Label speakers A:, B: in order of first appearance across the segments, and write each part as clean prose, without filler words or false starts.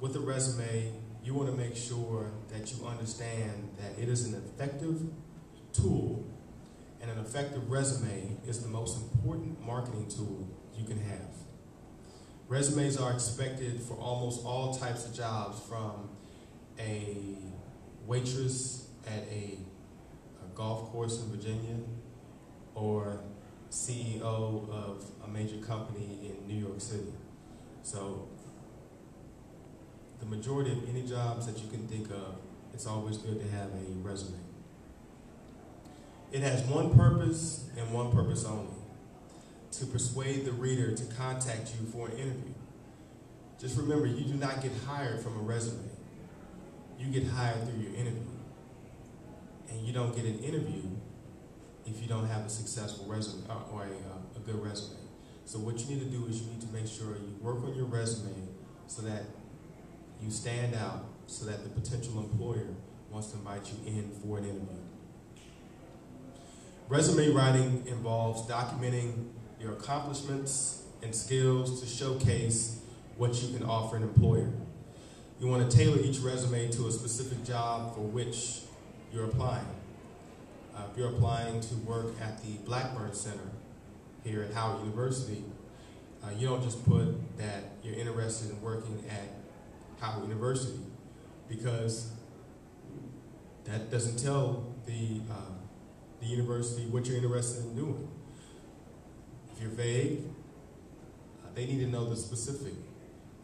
A: with a resume, you want to make sure that you understand that it is an effective tool, and an effective resume is the most important marketing tool you can have. Resumes are expected for almost all types of jobs, from a waitress at a golf course in Virginia, or CEO of a major company in New York City. So the majority of any jobs that you can think of, it's always good to have a resume. It has one purpose and one purpose only: to persuade the reader to contact you for an interview. Just remember, you do not get hired from a resume. You get hired through your interview. And you don't get an interview if you don't have a successful resume or a good resume. So what you need to do is you need to make sure you work on your resume so that you stand out, so that the potential employer wants to invite you in for an interview. Resume writing involves documenting your accomplishments and skills to showcase what you can offer an employer. You want to tailor each resume to a specific job for which you're applying. If you're applying to work at the Blackburn Center here at Howard University, you don't just put that you're interested in working at Howard University, because that doesn't tell the university what you're interested in doing. If you're vague, they need to know the specific.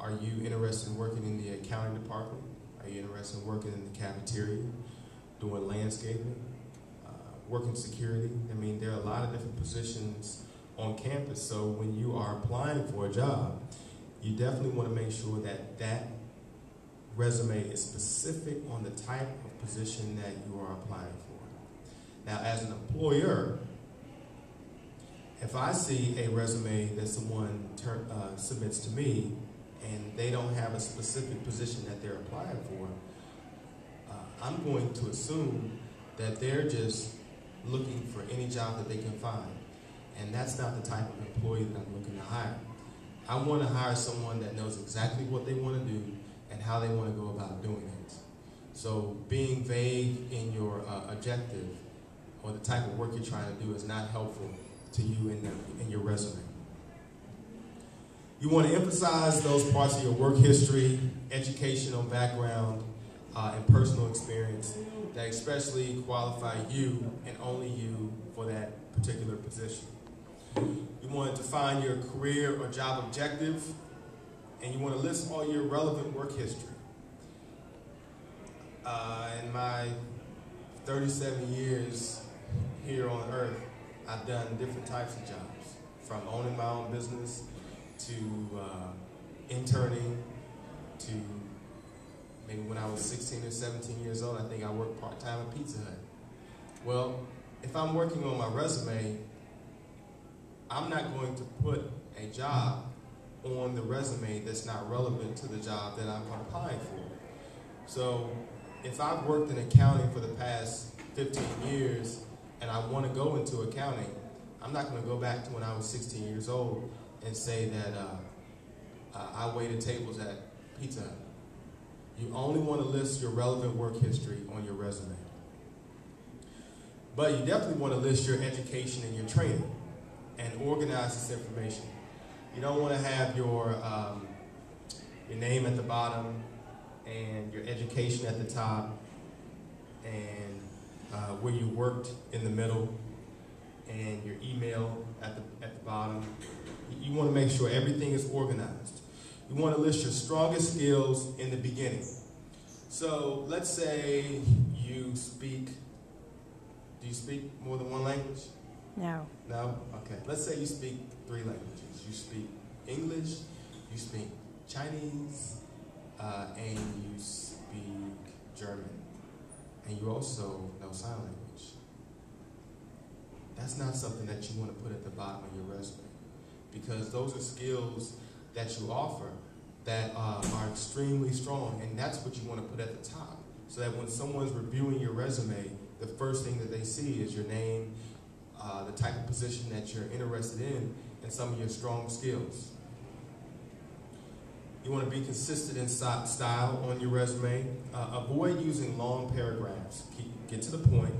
A: Are you interested in working in the accounting department? Are you interested in working in the cafeteria, doing landscaping, working security? I mean, there are a lot of different positions on campus, so when you are applying for a job, you definitely want to make sure that that resume is specific on the type of position that you are applying for. Now, as an employer, if I see a resume that someone submits to me and they don't have a specific position that they're applying for, I'm going to assume that they're just looking for any job that they can find. And that's not the type of employee that I'm looking to hire. I want to hire someone that knows exactly what they want to do and how they want to go about doing it. So being vague in your objective or the type of work you're trying to do is not helpful to you in your resume. You want to emphasize those parts of your work history, educational background, and personal experience that especially qualify you and only you for that particular position. You want to define your career or job objective, and you want to list all your relevant work history. In my 37 years here on earth, I've done different types of jobs, from owning my own business to interning to maybe when I was 16 or 17 years old, I think I worked part-time at Pizza Hut. Well, if I'm working on my resume, I'm not going to put a job on the resume that's not relevant to the job that I'm applying for. So if I've worked in accounting for the past 15 years and I want to go into accounting, I'm not going to go back to when I was 16 years old and say that I waited tables at Pizza Hut. You only want to list your relevant work history on your resume. But you definitely want to list your education and your training and organize this information. You don't want to have your name at the bottom and your education at the top and where you worked in the middle and your email at the bottom. You want to make sure everything is organized. You want to list your strongest skills in the beginning. So let's say you speak, do you speak more than one language?
B: No.
A: No? Okay. Let's say you speak 3 languages. You speak English, you speak Chinese, and you speak German. And you also know sign language. That's not something that you want to put at the bottom of your resume, because those are skills that you offer that are extremely strong, and that's what you want to put at the top, so that when someone's reviewing your resume, the first thing that they see is your name, the type of position that you're interested in, and some of your strong skills. You want to be consistent in style on your resume. Avoid using long paragraphs. Get to the point.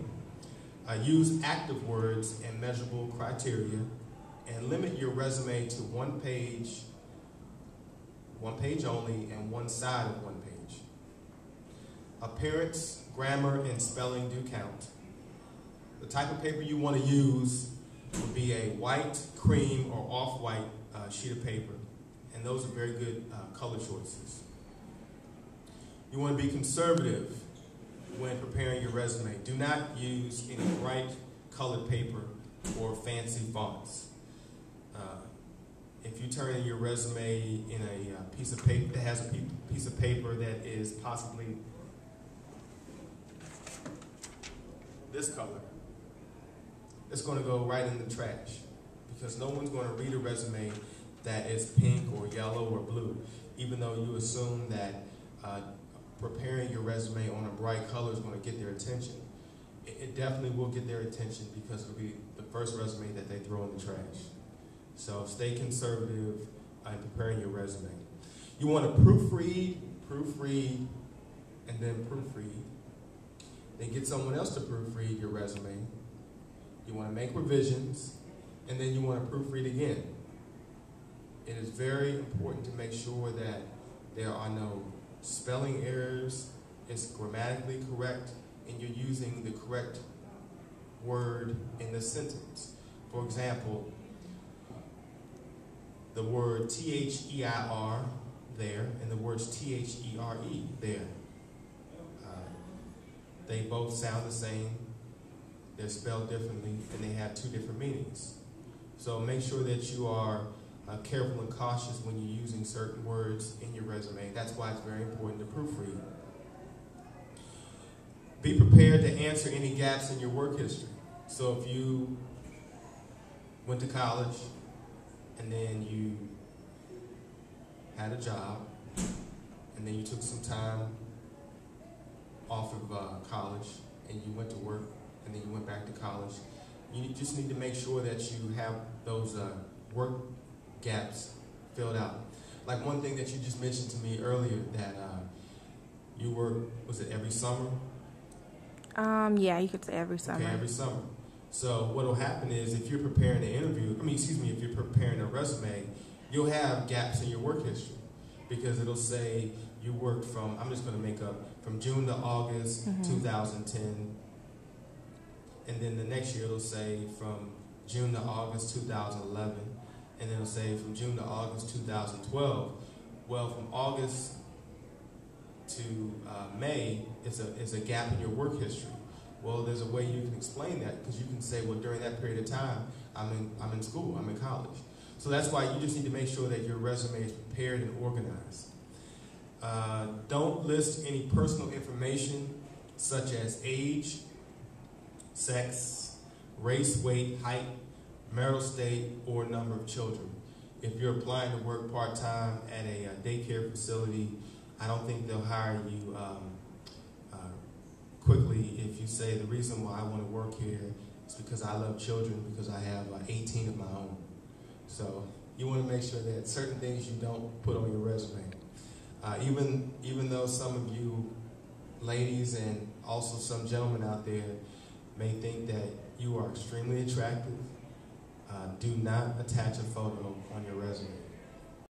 A: Use active words and measurable criteria, and limit your resume to one page only, and one side of one page. Appearance, grammar, and spelling do count. The type of paper you want to use would be a white, cream, or off-white sheet of paper, and those are very good color choices. You want to be conservative when preparing your resume. Do not use any bright colored paper or fancy fonts. If you turn in your resume in a piece of paper that has a piece of paper that is possibly this color, it's going to go right in the trash, because no one's going to read a resume that is pink or yellow or blue, even though you assume that preparing your resume on a bright color is going to get their attention. It definitely will get their attention, because it'll be the first resume that they throw in the trash. So stay conservative in preparing your resume. You want to proofread, and then proofread. Then get someone else to proofread your resume. You want to make revisions, and then you want to proofread again. It is very important to make sure that there are no spelling errors, it's grammatically correct, and you're using the correct word in the sentence. For example, the word T-H-E-I-R there, and the words T-H-E-R-E there. They both sound the same, they're spelled differently, and they have two different meanings. So make sure that you are careful and cautious when you're using certain words in your resume. That's why it's very important to proofread. Be prepared to answer any gaps in your work history. So if you went to college and then you had a job and then you took some time off of college and you went to work and then you went back to college, you just need to make sure that you have those work gaps filled out. Like one thing that you just mentioned to me earlier, that you work, was it every summer?
B: Yeah, you could say every summer.
A: Okay, every summer. So what will happen is, if you're preparing an interview, if you're preparing a resume, you'll have gaps in your work history, because it'll say you worked from, I'm just going to make up, from June to August 2010, and then the next year it'll say from June to August 2011, and then it'll say from June to August 2012. Well, from August to May is a gap in your work history. Well, there's a way you can explain that, because you can say, well, during that period of time, I'm in school, I'm in college. So that's why you just need to make sure that your resume is prepared and organized. Don't list any personal information such as age, sex, race, weight, height, marital state, or number of children. If you're applying to work part-time at a daycare facility, I don't think they'll hire you quickly if you say the reason why I want to work here is because I love children, because I have 18 of my own. So you want to make sure that certain things you don't put on your resume. Even though some of you ladies and also some gentlemen out there may think that you are extremely attractive, do not attach a photo on your resume.